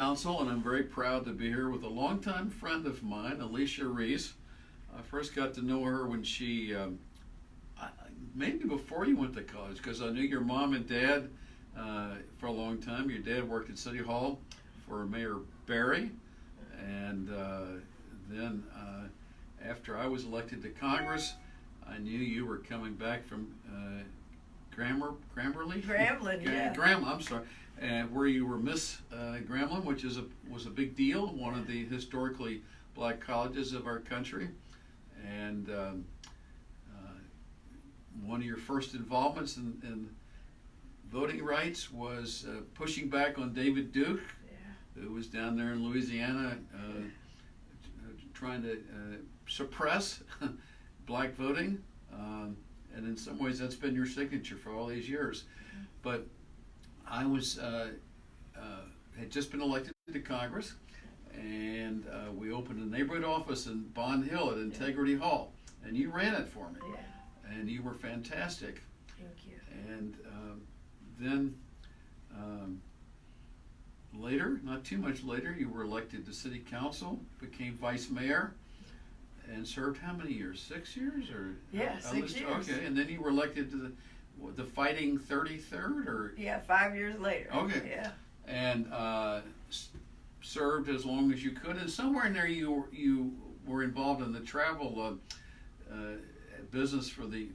Council, and I'm very proud to be here with a longtime friend of mine, ALICIA REECE. I first got to know her when she, maybe before you went to college, because I knew your mom and dad for a long time. Your dad worked at City Hall for Mayor Barry, and then after I was elected to Congress, I knew you were coming back from Grammarly? Grambling, yeah. Grambling, I'm sorry. Where you were Miss Grambling, which was a big deal, one of the historically black colleges of our country. And one of your first involvements in voting rights was pushing back on David Duke, who was down there in Louisiana trying to suppress black voting. And in some ways that's been your signature for all these years. But I was had just been elected to Congress, and we opened a neighborhood office in Bond Hill at Integrity Hall, and you ran it for me, and you were fantastic. Thank you. And then later, not too much later, you were elected to City Council, became Vice Mayor, and served how many years? 6 years, or 6 years. Okay, and then you were elected to the Fighting 33rd, or 5 years later. Okay. Yeah. And served as long as you could, and somewhere in there you were involved in the travel business for the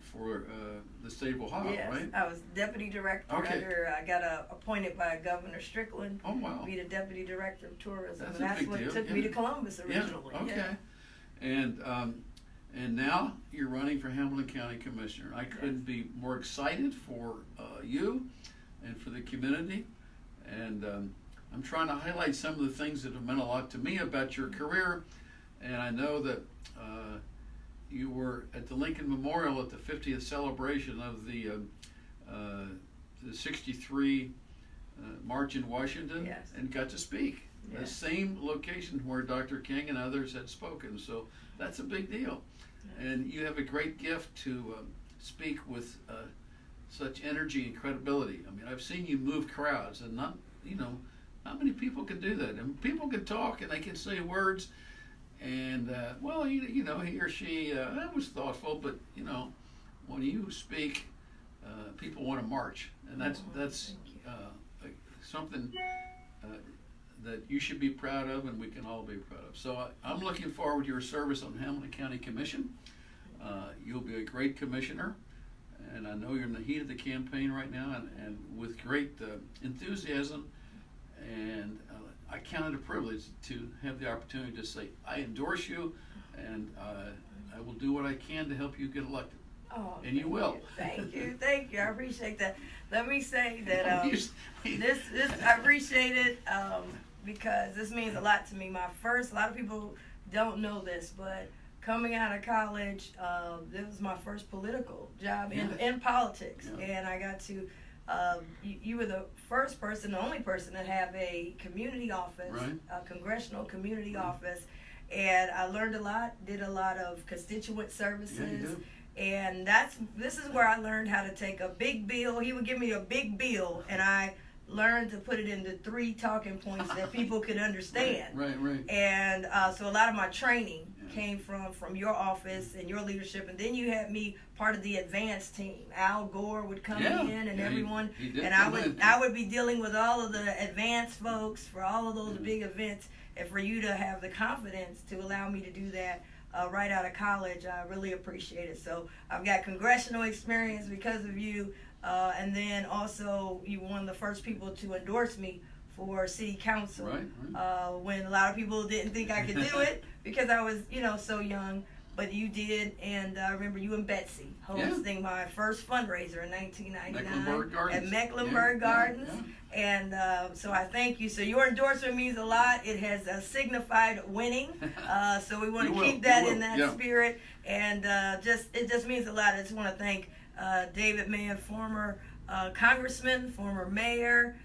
state of Ohio, yes, right? I was deputy director. Okay. I got appointed by Governor Strickland. Oh, wow. To be the deputy director of tourism. That's and a that's big what deal. took me to Columbus originally. Yeah. Okay. And now you're running for Hamilton County Commissioner. I couldn't be more excited for you and for the community. And I'm trying to highlight some of the things that have meant a lot to me about your career. And I know that you were at the Lincoln Memorial at the 50th celebration of the 63 March in Washington, and got to speak. The same location where Dr. King and others had spoken. So that's a big deal. And you have a great gift to speak with such energy and credibility. I mean, I've seen you move crowds, and not many people can do that. And people can talk and they can say words, and he or she that was thoughtful, but when you speak, people want to march, and that's something that you should be proud of, and we can all be proud of. So I'm looking forward to your service on Hamilton County Commission. You'll be a great commissioner, and I know you're in the heat of the campaign right now, and with great enthusiasm, and I count it a privilege to have the opportunity to say, I endorse you, and I will do what I can to help you get elected. Oh, and you will. Thank you. I appreciate that. Let me say that this I appreciate it because this means a lot to me. A lot of people don't know this, but coming out of college, this was my first political job in politics, and I got to. You were the first person, the only person to have a community office, a congressional community office, and I learned a lot. Did a lot of constituent services. And this is where I learned how to take a big bill. He would give me a big bill, and I learned to put it into 3 talking points that people could understand. Right. And so a lot of my training came from your office and your leadership, and then you had me part of the advance team. Al Gore would come in, and everyone, and I would be dealing with all of the advance folks for all of those big events, and for you to have the confidence to allow me to do that. Right out of college, I really appreciate it. So I've got congressional experience because of you, and then also you were one of the first people to endorse me for city council. When a lot of people didn't think I could do it because I was, so young, but you did, and I remember you and Betsy hosting my first fundraiser in 1999 at Mecklenburg Gardens. And so I thank you. So your endorsement means a lot. It has signified winning. So we want to keep that in that spirit. And it just means a lot. I just want to thank David Mann, former Congressman, former mayor,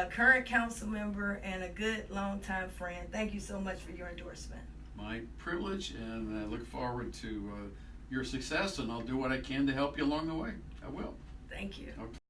current council member, and a good longtime friend. Thank you so much for your endorsement. My privilege, and I look forward to your success, and I'll do what I can to help you along the way. I will. Thank you. Okay.